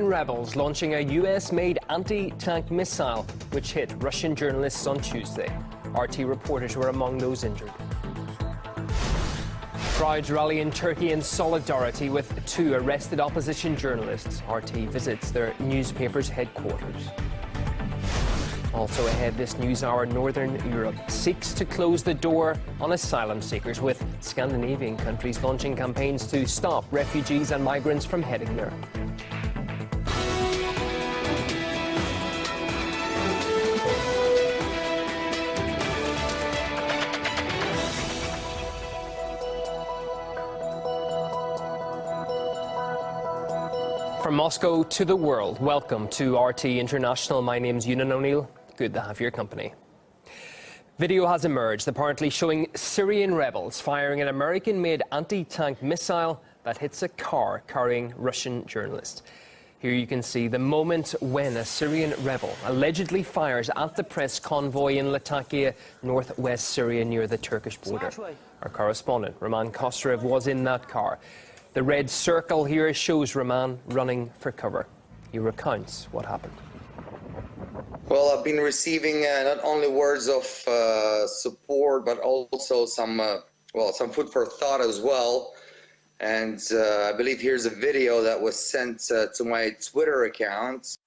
Rebels launching a US-made anti-tank missile which hit Russian journalists on Tuesday. RT reporters were among those injured. Crowds rally in Turkey in solidarity with 2 arrested opposition journalists. RT visits their newspaper's headquarters. Also ahead this news hour, Northern Europe seeks to close the door on asylum seekers, with Scandinavian countries launching campaigns to stop refugees and migrants from heading there. From Moscow to the world, welcome to RT International. My name's Ewan O'Neill. Good to have your company. Video has emerged apparently showing Syrian rebels firing an American-made anti-tank missile that hits a car carrying Russian journalists. Here you can see the moment when a Syrian rebel allegedly fires at the press convoy in Latakia, northwest Syria, near the Turkish border. Our correspondent, Roman Kosterev, was in that car. The red circle here shows Roman running for cover. He recounts what happened. Well, I've been receiving not only words of support, but also some food for thought as well. And I believe here's a video that was sent to my Twitter account.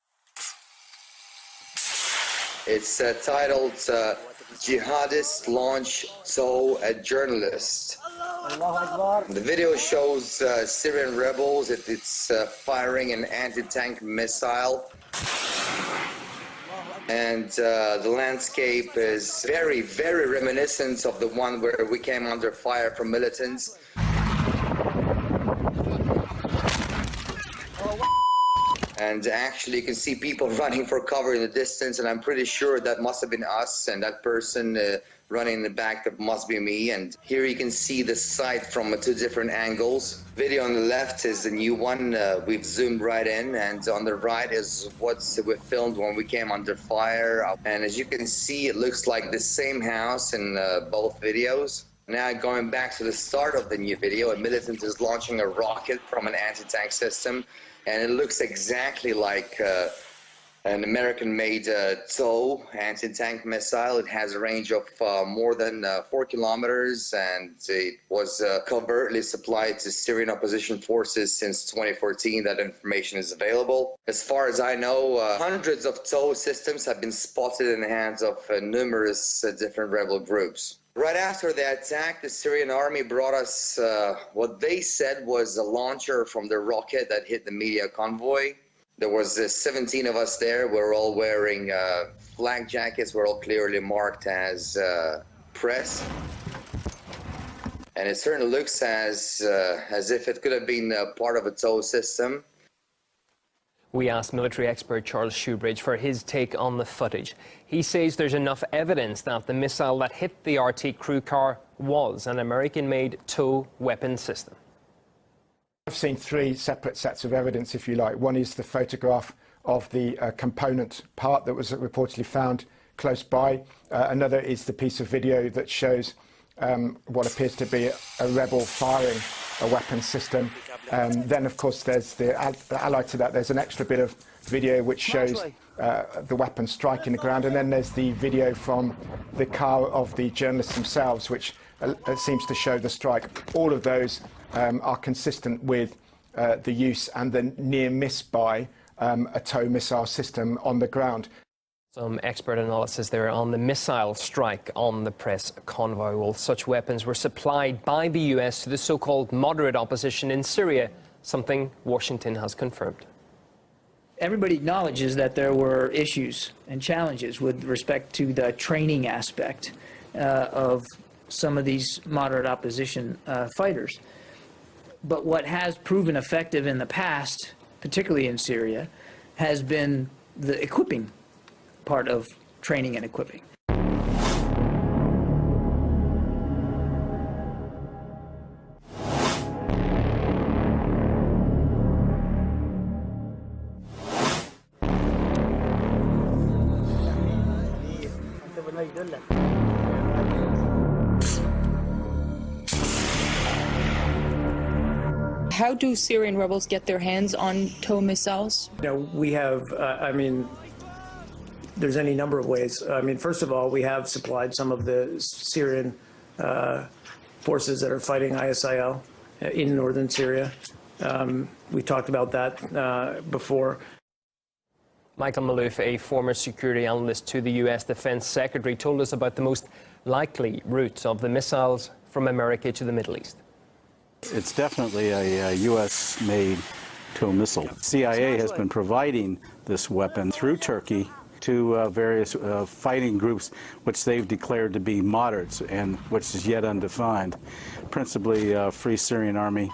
It's titled "Jihadists Launch TOW at Journalist." The video shows Syrian rebels. It's firing an anti-tank missile. And the landscape is very, very reminiscent of the one where we came under fire from militants. And actually you can see people running for cover in the distance, and I'm pretty sure that must have been us, and that person running in the back, that must be me. And here you can see the site from 2 different angles. Video on the left is the new one. We've zoomed right in, and on the right is what we filmed when we came under fire. And as you can see, it looks like the same house in both videos. Now going back to the start of the new video, a militant is launching a rocket from an anti-tank system, and it looks exactly like an American-made TOW anti-tank missile. It has a range of more than 4 kilometers, and it was covertly supplied to Syrian opposition forces since 2014. That information is available. As far as I know, hundreds of TOW systems have been spotted in the hands of numerous different rebel groups. Right after the attack, the Syrian army brought us what they said was a launcher from the rocket that hit the media convoy. There was 17 of us there. We're all wearing flak jackets. We're all clearly marked as press. And it certainly looks as if it could have been part of a TOW system. We asked military expert Charles Shoebridge for his take on the footage. He says there's enough evidence that the missile that hit the RT crew car was an American-made TOW weapon system. I've seen 3 separate sets of evidence, if you like. One is the photograph of the component part that was reportedly found close by. Another is the piece of video that shows what appears to be a rebel firing a weapon system. Then, of course, there's allied to that, there's an extra bit of video which shows the weapon striking the ground. And then there's the video from the car of the journalists themselves, which seems to show the strike. All of those are consistent with the use and the near miss by a TOW missile system on the ground. Some expert analysis there on the missile strike on the press convoy. Well, such weapons were supplied by the US to the so-called moderate opposition in Syria, something Washington has confirmed. Everybody acknowledges that there were issues and challenges with respect to the training aspect of some of these moderate opposition fighters. But what has proven effective in the past, particularly in Syria, has been the equipping part of training and equipping. How do Syrian rebels get their hands on TOW missiles? You know, we have, there's any number of ways. First of all, we have supplied some of the Syrian forces that are fighting ISIL in northern Syria. We talked about that before. Michael Maloof, a former security analyst to the U.S. Defense Secretary, told us about the most likely route of the missiles from America to the Middle East. It's definitely a U.S.-made TOW missile. CIA has been providing this weapon through Turkey to various fighting groups, which they've declared to be moderates and which is yet undefined, principally Free Syrian Army,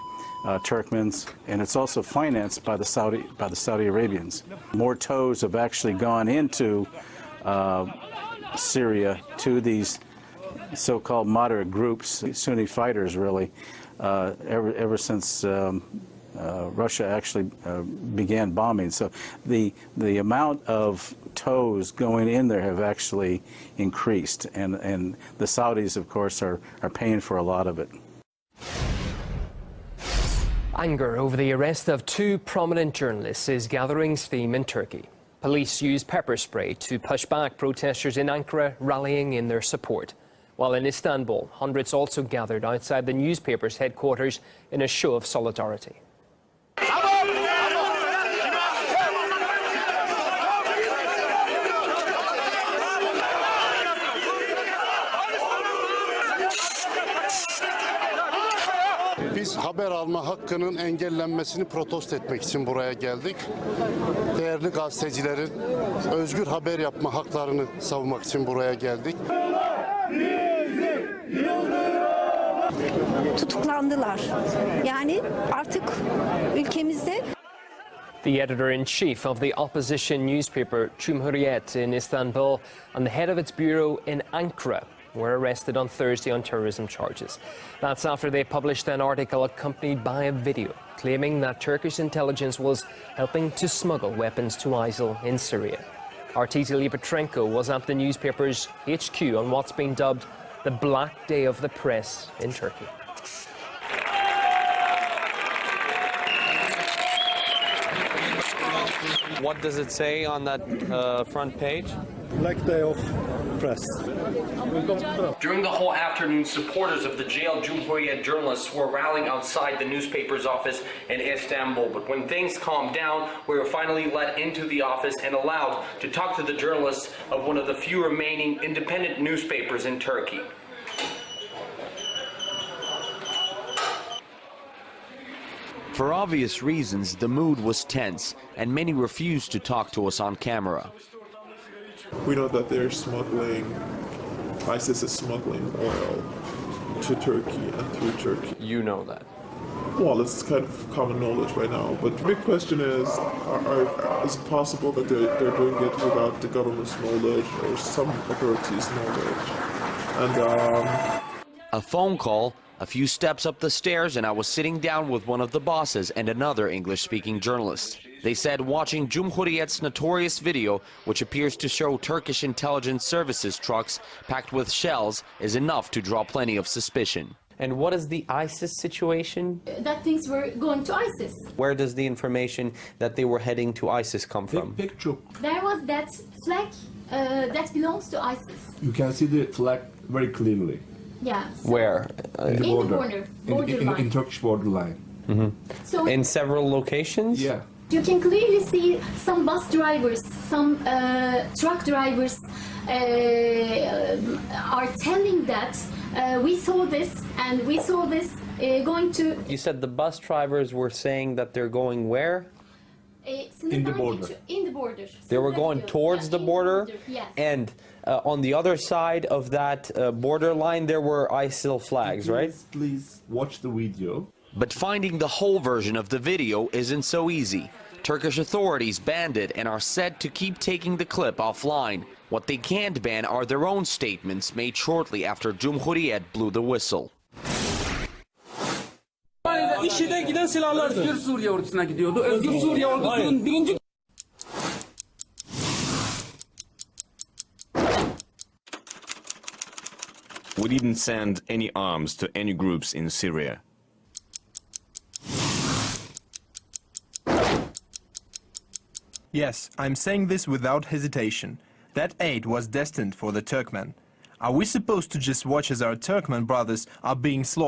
Turkmens, and it's also financed by the Saudi Arabians. More TOWs have actually gone into Syria to these so-called moderate groups, Sunni fighters, really, ever since Russia actually began bombing. So the amount of TOWs going in there have actually increased, and the Saudis, of course, are paying for a lot of it. Anger over the arrest of two prominent journalists is gathering steam in Turkey. Police used pepper spray to push back protesters in Ankara rallying in their support. While in Istanbul, hundreds also gathered outside the newspaper's headquarters in a show of solidarity. Biz haber alma hakkının engellenmesini protesto etmek için buraya geldik. Değerli gazetecilerin özgür haber yapma haklarını savunmak için buraya geldik. Tutuklandılar. Yani artık ülkemizde. The editor-in-chief of the opposition newspaper Cumhuriyet in Istanbul and the head of its bureau in Ankara were arrested on Thursday on terrorism charges. That's after they published an article accompanied by a video claiming that Turkish intelligence was helping to smuggle weapons to ISIL in Syria. RT's Ilya Petrenko was at the newspaper's HQ on what's been dubbed the Black Day of the Press in Turkey. What does it say on that front page? Black Day of Press. During the whole afternoon, supporters of the jailed Cumhuriyet journalists were rallying outside the newspaper's office in Istanbul. But when things calmed down, we were finally let into the office and allowed to talk to the journalists of one of the few remaining independent newspapers in Turkey. For obvious reasons, the mood was tense, and many refused to talk to us on camera. We know that they're smuggling, ISIS is smuggling oil to Turkey and through Turkey. You know that? Well, it's kind of common knowledge right now, but the big question is it possible that they're doing it without the government's knowledge or some authorities' knowledge? And a phone call, a few steps up the stairs, and I was sitting down with one of the bosses and another English-speaking journalist. They said watching Cumhuriyet's notorious video, which appears to show Turkish intelligence services trucks packed with shells, is enough to draw plenty of suspicion. And what is the ISIS situation? That things were going to ISIS. Where does the information that they were heading to ISIS come from? picture. There was that flag that belongs to ISIS. You can see the flag very clearly. Yeah. So Where? in the borderline. In Turkish borderline. Mm-hmm. So in several locations? Yeah. You can clearly see some bus drivers, some truck drivers are telling that we saw this and we saw this going to... You said the bus drivers were saying that they're going where? In the border. In the border. They were going towards the border? Yes. And on the other side of that border line, there were ISIL flags, right? Please watch the video. But finding the whole version of the video isn't so easy. Turkish authorities banned it and are said to keep taking the clip offline. What they can't ban are their own statements made shortly after Cumhuriyet blew the whistle. İŞİD'e giden silahlar Özgür Suriye ordusuna gidiyordu. Özgür Suriye ordusunun birinci... We didn't send any arms to any groups in Syria. Yes, I'm saying this without hesitation. That aid was destined for the Turkmen. Are we supposed to just watch as our Turkmen brothers are being slaughtered?